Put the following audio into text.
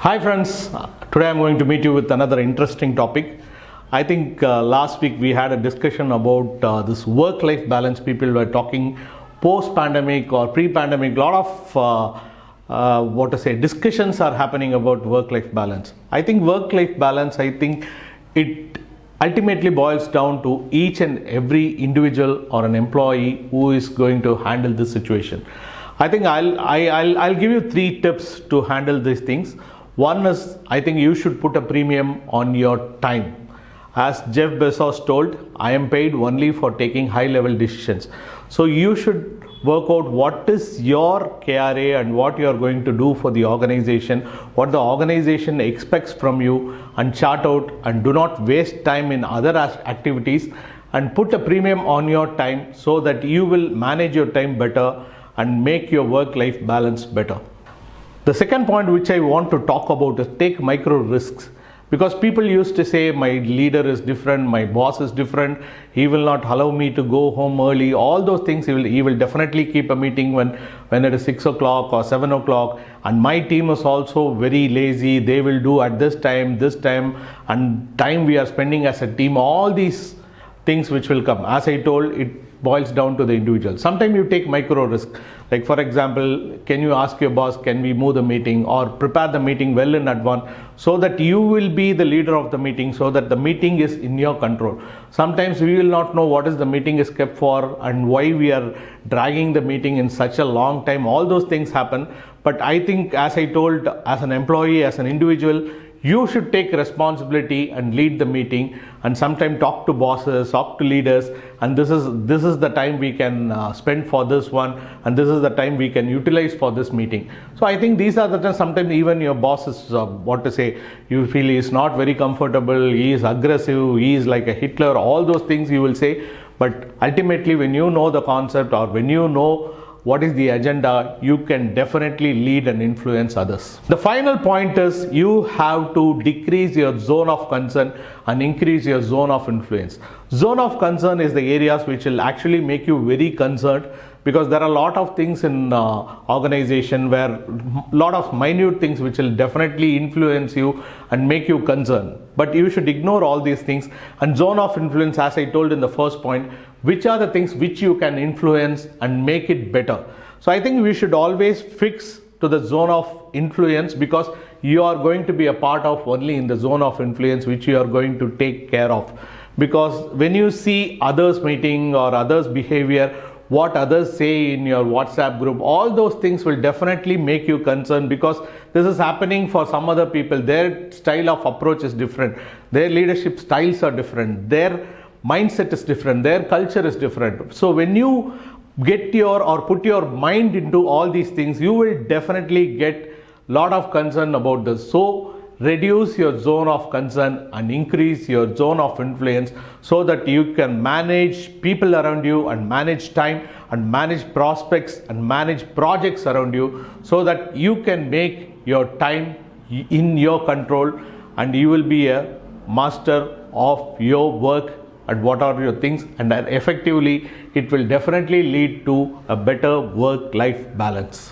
Hi friends, today I'm going to meet you with another interesting topic. I think last week we had a discussion about this work-life balance. People were talking post-pandemic or pre-pandemic. A lot of discussions are happening about work-life balance. I think work-life balance, it ultimately boils down to each and every individual or an employee who is going to handle this situation. I think I'll give you 3 tips to handle these things. One is, I think you should put a premium on your time. As Jeff Bezos told, I am paid only for taking high level decisions. So you should work out what is your KRA and what you are going to do for the organization, what the organization expects from you, and chart out, and do not waste time in other activities, and put a premium on your time so that you will manage your time better and make your work-life balance better. The second point which I want to talk about is take micro risks, because people used to say my leader is different, my boss is different, he will not allow me to go home early, all those things. He will definitely keep a meeting when it is 6 o'clock or 7 o'clock, and my team is also very lazy, they will do at this time, and time we are spending as a team, all these things which will come. As I told, it boils down to the individual. Sometimes you take micro risk, like for example, can you ask your boss, can we move the meeting, or prepare the meeting well in advance so that you will be the leader of the meeting, so that the meeting is in your control. Sometimes we will not know what is the meeting is kept for and why we are dragging the meeting in such a long time. All those things happen. But I think, as I told, as an employee, as an individual, you should take responsibility and lead the meeting, and sometimes talk to bosses, talk to leaders, and this is the time we can spend for this one, and this is the time we can utilize for this meeting. So I think these are the times. Sometimes even your boss is you feel he is not very comfortable, he is aggressive, he is like a Hitler, all those things you will say. But ultimately, when you know the concept, or when you know what is the agenda, you can definitely lead and influence others. The final point is, you have to decrease your zone of concern and increase your zone of influence. Zone of concern is the areas which will actually make you very concerned, because there are a lot of things in organization where a lot of minute things which will definitely influence you and make you concerned. But you should ignore all these things. And zone of influence, as I told in the first point, which are the things which you can influence and make it better. So I think we should always fix to the zone of influence, because you are going to be a part of only in the zone of influence which you are going to take care of. Because when you see others meeting or others behavior, what others say in your WhatsApp group, all those things will definitely make you concerned, because this is happening for some other people. Their style of approach is different, their leadership styles are different, their mindset is different, their culture is different. So when you put your mind into all these things, you will definitely get a lot of concern about this. So reduce your zone of concern and increase your zone of influence, so that you can manage people around you, and manage time, and manage prospects, and manage projects around you, so that you can make your time in your control, and you will be a master of your work and what are your things, and effectively it will definitely lead to a better work-life balance.